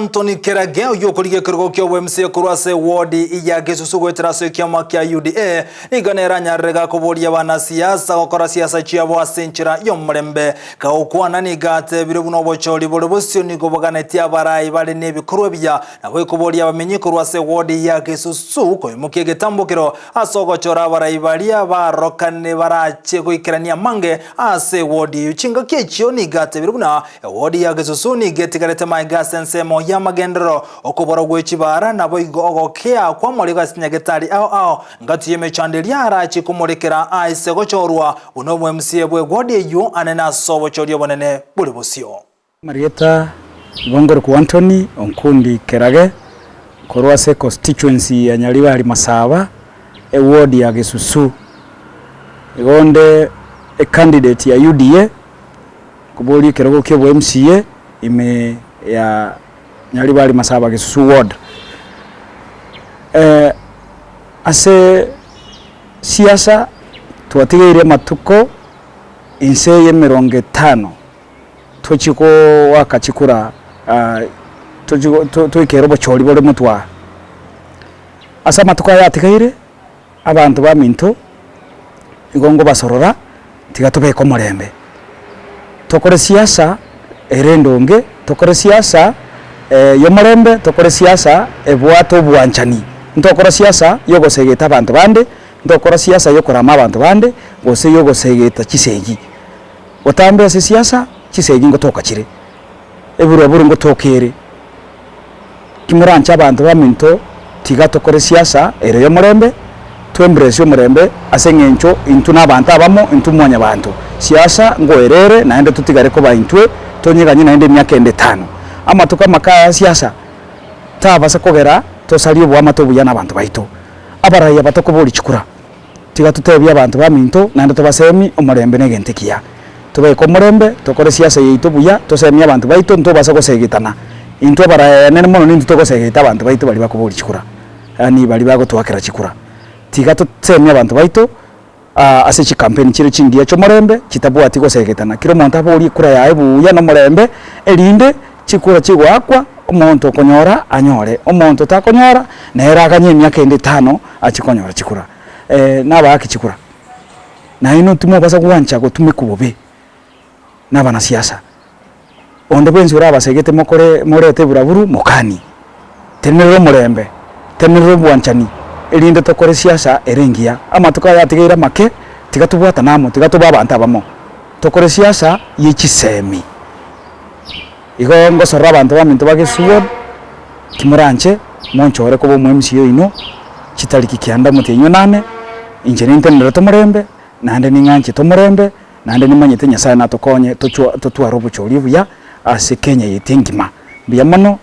Anthony Kerage uyokorige kirugo kyo WMC kurwase wodi ya Gisusu gweteraso kiama kya UDA iganera nyarega kuboria bana siasa gukora siasa chiabo asenchira yomurembe gaukwana nigate birubuno bochori borobosyo nigoboganetia abarayi bali nebikorwa bya nawe kuboria bamenyi kurwase wodi ya Gisusu ko mukiege tambukiro asogochora abarayi bali abarokane barache goikerania mange ase wodi uchinga kechyo nigate birubuna wodi ya Gisusu nigetigarete maigasensemo ya magendero okubora gwechibara nabo igogokea kwa muriga sinyagetari ao ngatiyeme chandelia arachi kumurekera aise gochorwa uno MCA bwe gode yu anena sobo chorio bonene buri busio Marieta Gongor ku Anthony Onkundi Kerage korwase constituency ya Nyalibali Masaba ward ya Gisusu igonde candidate ya UDA kuboli kirogo kyo MCA ime ya Nyalibali Masaba Gisusu ward ase siasa tuwatigire matuko inse ye 50 tochiko wakachikura toikero bochori bole mutwa asa matuko yatigire abantu ba minto igongo basorora tigatobe ko murembe tokore siasa erendonge tokore siasa yomurembe tokore siasa ebwato bwanchani ntokora siasa yogosegeta abantu bande ntokora siasa yokorama abantu bande gose yogosegeta kisegi otambe ase siasa kisegi ngotoka kire eburu ngotokere kimurancha abantu baminto tigatokore siasa ere yomurembe twembrese yomurembe ase ngencho intu nabantu abamo intu mwanya bantu siasa ngoerere naende tutigare ko baintwe tonyeganye naende myaka 5 ama tukamaka siasa tabasa kogera tosaliye bwa matobu yana abantu baito abaraye batokoboli chikura tiga tutebya abantu baminto nando tobasemi omurembe negentekia tobe ko murembe tokore siasa yeito buya tosemi abantu baito ntobasa kosegitana into abaraye nene mono nintu tokosegita abantu baito bali bakoboli chikura yani bali bagotwakira chikura tiga tutsemi abantu baito ase chi campaign chire chingiya cho murembe kitabwa tiko segitana kiro monta boli kura yae buya no murembe elinde chikura chigwakwa omonto konyora anyore omonto takonyora nera kanye myaka 5 achikonyora chikura naba akichikura na ino tumo basa kuwancha go tumekubobe nabana siasa onde bwenzi uraba segete mokore morete buraburu mokani tenero murembe tenero bwanchani elinde tokore siasa erengia ama tukayatigira make tigatubwata namo tigatubaba antabamo tokore siasa yichisemi igongo sorra abantu baminto bagisuwo kimuranche monchore ko bo MCA ino chitariki kianda mutenyo 8 inje nintendera to murembe nande ninganche to murembe nande nimanyete nyasaye natokonye totwa robo chori buya ase Kenya yitengima biya mono.